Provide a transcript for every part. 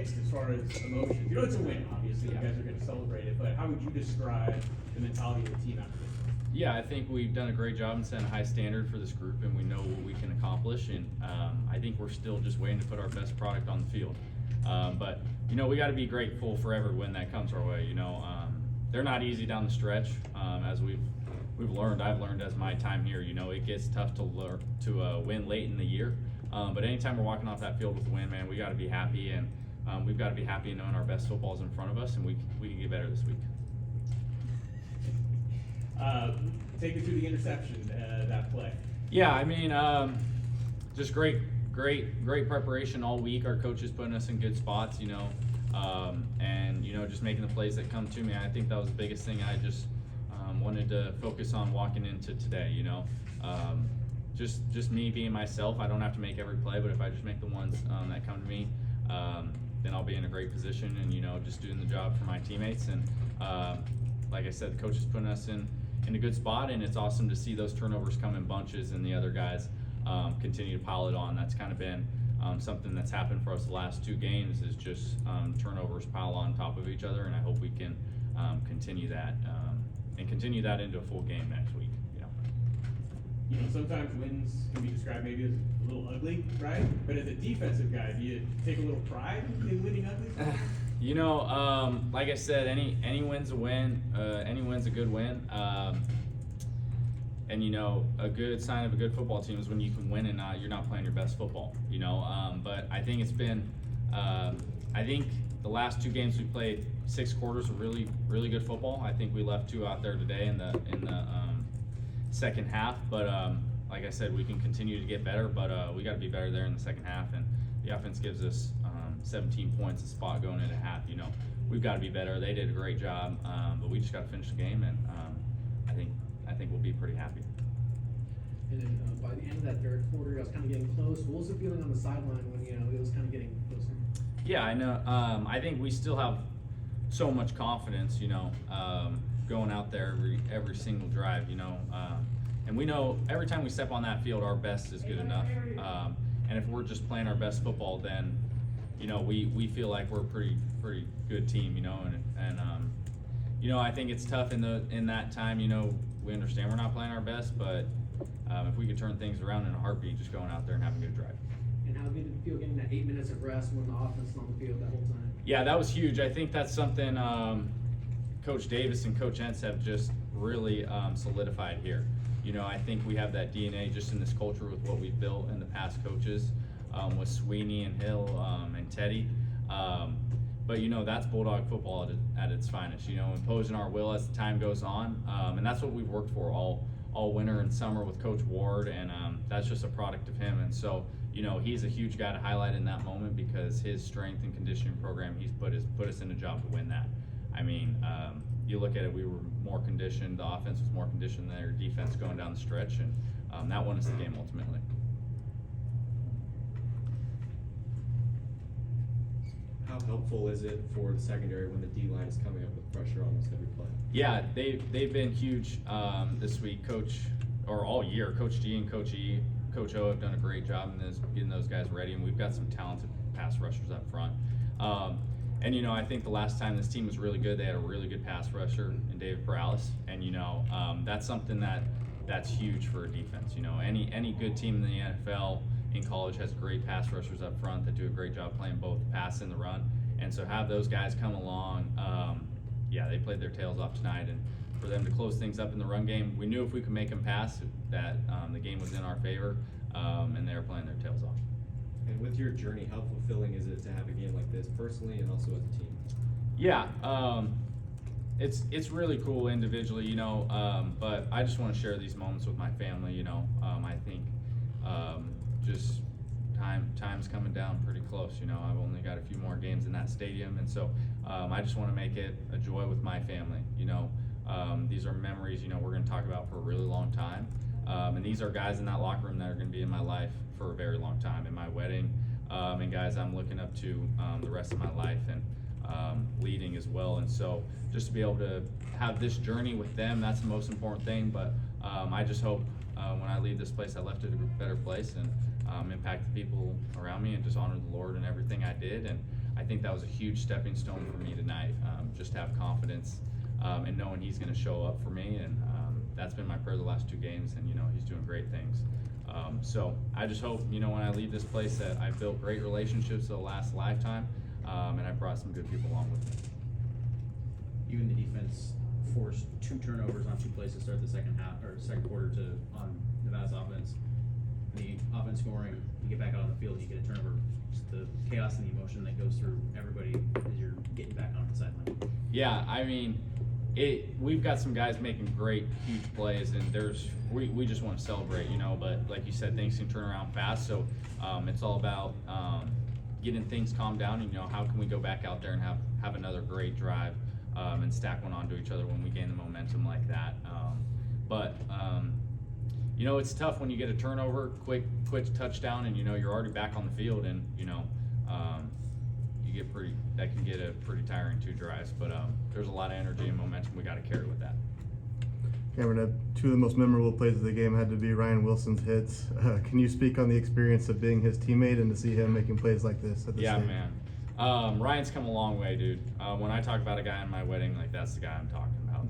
As far as emotions, you know it's a win, obviously, you guys are going to celebrate it, but how would you describe the mentality of the team after this? Yeah, I think we've done a great job in setting a high standard for this group, and we know what we can accomplish, and I think we're still just waiting to put our best product on the field. But, you know, we got to be grateful for every win that comes our way. You know, they're not easy down the stretch, as we've learned. I've learned as my time here. You know, it gets tough to win late in the year, but anytime we're walking off that field with a win, man, we got to be happy, and we've got to be happy knowing our best football's in front of us, and we can get better this week. Take it to the interception, that play. Yeah, I mean, just great preparation all week. Our coaches putting us in good spots, you know, and you know, just making the plays that come to me. I think that was the biggest thing I just wanted to focus on walking into today. You know, just me being myself. I don't have to make every play, but if I just make the ones that come to me, then I'll be in a great position, and you know, just doing the job for my teammates. And like I said, the coach is putting us in a good spot, and it's awesome to see those turnovers come in bunches and the other guys continue to pile it on. That's kind of been something that's happened for us the last 2 games, is just turnovers pile on top of each other, and I hope we can continue that and continue that into a full game next week. You know, sometimes wins can be described maybe as a little ugly, right? But as a defensive guy, do you take a little pride in winning ugly? You know, like I said, any win's a win. Any win's a good win. And you know, a good sign of a good football team is when you can win and you're not playing your best football. You know, but I think it's been. I think the last 2 games we played 6 quarters of really good football. I think we left 2 out there today in the second half. But like I said, we can continue to get better. But we got to be better there in the second half. And the offense gives us 17 points a spot going into half. You know, we've got to be better. They did a great job, but we just got to finish the game, and I think we'll be pretty happy. And then by the end of that third quarter, I was kind of getting close. What was the feeling on the sideline when it was kind of getting closer? Yeah, I know. I think we still have so much confidence, you know, going out there every single drive, you know, and we know every time we step on that field, our best is good enough. And if we're just playing our best football, then, you know, we feel like we're a pretty good team, you know, and you know, I think it's tough in that time. You know, we understand we're not playing our best, but if we could turn things around in a heartbeat, just going out there and having a good drive. And how good did it feel getting that 8 minutes of rest when the offense is on the field that whole time? Yeah, that was huge. I think that's something Coach Davis and Coach Entz have just really solidified here. You know, I think we have that DNA just in this culture with what we've built in the past coaches with Sweeney and Hill and Teddy. But, you know, that's Bulldog football at its finest, you know, imposing our will as the time goes on. And that's what we've worked for all winter and summer with Coach Ward, and that's just a product of him. And so, you know, he's a huge guy to highlight in that moment because his strength and conditioning program, he's put us in a job to win that. I mean, you look at it, we were more conditioned, the offense was more conditioned than their defense going down the stretch, and that won us the game ultimately. How helpful is it for the secondary when the D-line is coming up with pressure almost every play? Yeah, they've been huge this week. All year, Coach G and Coach E, Coach O have done a great job in getting those guys ready, and we've got some talented pass rushers up front. And, you know, I think the last time this team was really good, they had a really good pass rusher in David Perales. And, you know, that's something that's huge for a defense. You know, any good team in the NFL in college has great pass rushers up front that do a great job playing both the pass and the run. And so have those guys come along, yeah, they played their tails off tonight. And for them to close things up in the run game, we knew if we could make them pass, that the game was in our favor, and they were playing their tails off. And with your journey, how fulfilling is it to have a game like this personally and also as a team? Yeah, it's really cool individually, you know, but I just want to share these moments with my family, you know. I think just time's coming down pretty close, you know. I've only got a few more games in that stadium, and so I just want to make it a joy with my family, you know. These are memories, you know, we're going to talk about for a really long time. And these are guys in that locker room that are going to be in my life for a very long time, in my wedding, and guys I'm looking up to the rest of my life, and leading as well. And so just to be able to have this journey with them, that's the most important thing. But I just hope when I leave this place, I left it a better place and impact the people around me and just honor the Lord in everything I did. And I think that was a huge stepping stone for me tonight, just to have confidence and knowing he's going to show up for me, and that's been my prayer the last 2 games, and he's doing great things. So I just hope when I leave this place that I've built great relationships that'll last a lifetime, and I brought some good people along with me. Even the defense forced 2 turnovers on 2 plays to start the second quarter on Nevada's offense. The offense scoring, you get back out on the field, you get a turnover. Just the chaos and the emotion that goes through everybody as you're getting back on the sideline. Yeah, I mean, we've got some guys making great, huge plays, and we just want to celebrate, but like you said, things can turn around fast, so it's all about getting things calmed down, and how can we go back out there and have another great drive and stack one onto each other when we gain the momentum like that. But it's tough when you get a turnover, quick touchdown, and you're already back on the field, and that can get a pretty tiring 2 drives. But there's a lot of energy and momentum we got to carry with that. Camryn, 2 of the most memorable plays of the game had to be Ryan Wilson's hits. Can you speak on the experience of being his teammate and to see him making plays like this at the Yeah, stage? man. Ryan's come a long way, dude. When I talk about a guy in my wedding, like, that's the guy I'm talking about.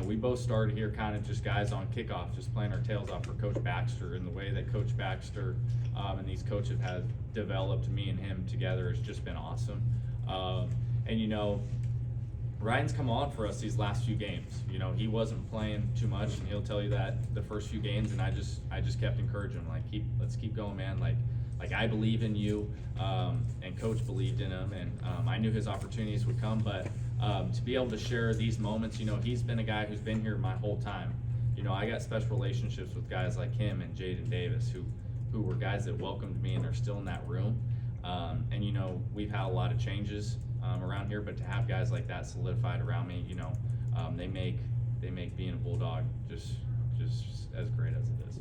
We both started here kind of just guys on kickoff, just playing our tails off for Coach Baxter, and the way that Coach Baxter and these coaches have developed me and him together has just been awesome. Ryan's come on for us these last few games. He wasn't playing too much, and he'll tell you that the first few games, and I just kept encouraging him, like, let's keep going, man. Like I believe in you, and Coach believed in him, and I knew his opportunities would come, but to be able to share these moments, he's been a guy who's been here my whole time. I got special relationships with guys like him and Jaden Davis, who were guys that welcomed me and are still in that room. And we've had a lot of changes around here, but to have guys like that solidified around me, they make being a Bulldog just as great as it is.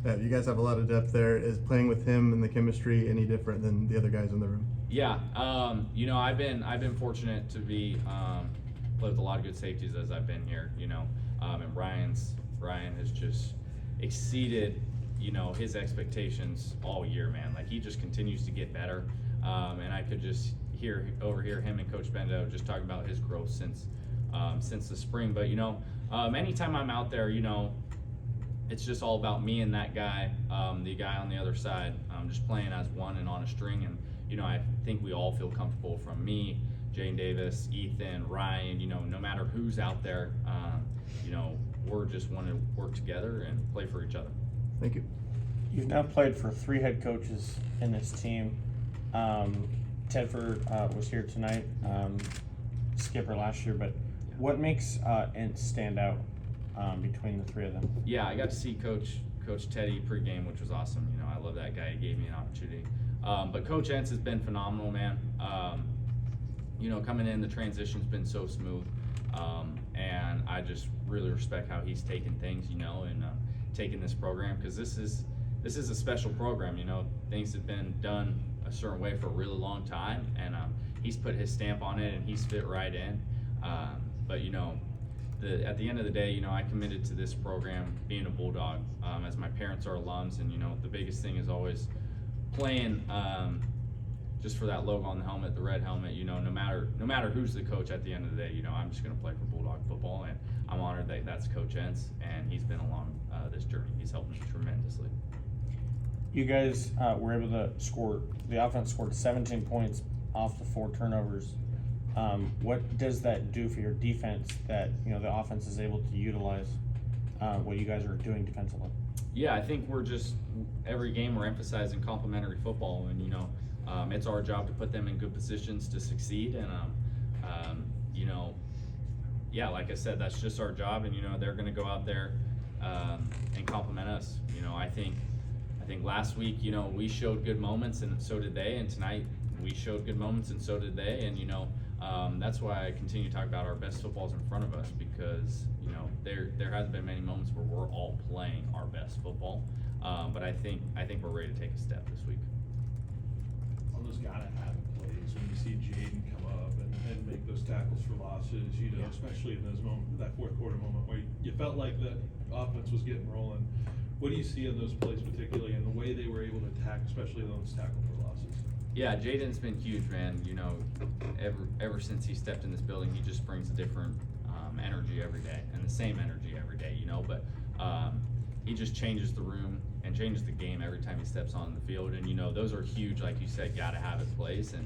Yeah, you guys have a lot of depth there. Is playing with him and the chemistry any different than the other guys in the room? Yeah, I've been fortunate to be play with a lot of good safeties as I've been here. And Ryan has just exceeded his expectations all year, man. Like, he just continues to get better, and I could just overhear him and Coach Bendo just talking about his growth since the spring. But anytime I'm out there, it's just all about me and that guy, the guy on the other side, just playing as one and on a string. And I think we all feel comfortable, from me, Jane Davis, Ethan, Ryan. No matter who's out there, we're just want to work together and play for each other. Thank you. You've now played for 3 head coaches in this team. Tedford was here tonight, skipper last year, but what makes Ince stand out between the 3 of them? Yeah, I got to see Coach Teddy pregame, which was awesome. I love that guy. He gave me an opportunity. But Coach Ince has been phenomenal, man. Coming in, the transition's been so smooth. And I just really respect how he's taken things, and taken this program, because this is a special program. Things have been done a certain way for a really long time, and he's put his stamp on it, and he's fit right in. But at the end of the day, I committed to this program being a Bulldog, as my parents are alums, and the biggest thing is always playing just for that logo on the helmet, the red helmet. No matter who's the coach at the end of the day, I'm just going to play for Bulldog football, and I'm honored that that's Coach Ince, and he's been along this journey. He's helped me tremendously. You guys were able to score. The offense scored 17 points off the 4 turnovers. What does that do for your defense that the offense is able to utilize what you guys are doing defensively? Yeah, I think every game we're emphasizing complementary football, and it's our job to put them in good positions to succeed. And yeah, like I said, that's just our job, and they're going to go out there and compliment us. I think last week we showed good moments, and so did they, and tonight we showed good moments, and so did they. And that's why I continue to talk about our best football's in front of us, because there hasn't been many moments where we're all playing our best football. But I think we're ready to take a step this week. On those gotta have it plays, when you see Jaden come up and make those tackles for losses, especially in those moments, that 4th quarter moment where you felt like the offense was getting rolling. What do you see in those plays particularly, and the way they were able to attack, especially those tackle for losses? Yeah, Jaden's been huge, man. You know, ever since he stepped in this building, he just brings a different energy every day, and the same energy every day. You know, but he just changes the room and changes the game every time he steps on the field. And you know, those are huge, like you said, gotta have it place. And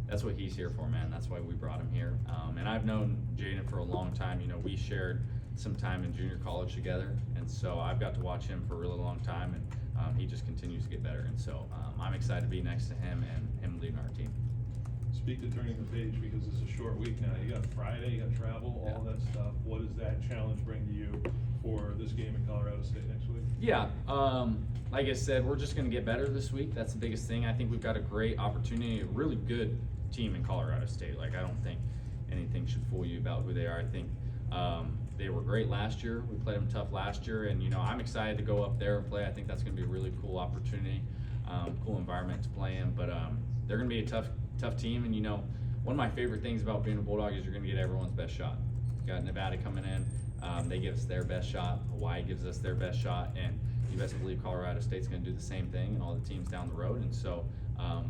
that's what he's here for, man. That's why we brought him here. And I've known Jaden for a long time. You know, we shared some time in junior college together, and so I've got to watch him for a really long time, and he just continues to get better. And so I'm excited to be next to him and him leading our team. Speak to turning the page, because it's a short week now. You got Friday, you got travel, all that stuff. What does that challenge bring to you for this game in Colorado State next week? Yeah, like I said, we're just going to get better this week. That's the biggest thing. I think we've got a great opportunity, a really good team in Colorado State. Like, I don't think anything should fool you about who they are. I think they were great last year. We played them tough last year, and you know, I'm excited to go up there and play. I think that's going to be a really cool opportunity, cool environment to play in. But they're going to be a tough team, and you know, one of my favorite things about being a Bulldog is you're going to get everyone's best shot. You got Nevada coming in. They give us their best shot. Hawaii gives us their best shot, and you best believe Colorado State's going to do the same thing, and all the teams down the road. And so,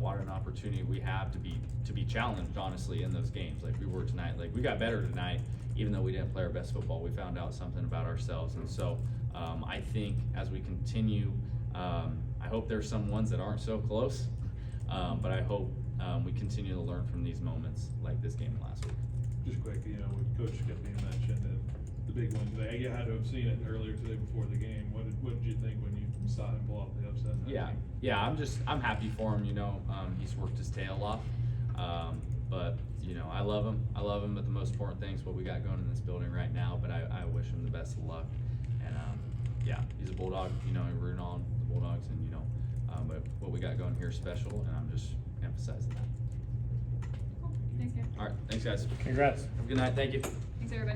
what an opportunity we have to be challenged, honestly, in those games, like we were tonight. Like, we got better tonight, even though we didn't play our best football. We found out something about ourselves, and so I think as we continue, I hope there's some ones that aren't so close, but I hope we continue to learn from these moments, like this game last week. Just quick, you know, with Coach Skippy mentioned and the big one today, you had to have seen it earlier today before the game. What did you think when you saw him pull off the upset? in that Yeah, game? I'm happy for him. You know, he's worked his tail off, but you know, I love him. But the most important thing is what we got going in this building right now. But I wish him the best of luck. And yeah, he's a Bulldog. You know, we're rooting on the Bulldogs, and you know, but what we got going here is special, and I'm just emphasizing that. Cool. Thanks, Cam. All right, thanks guys. Congrats. Have a good night. Thank you. Thanks, everybody.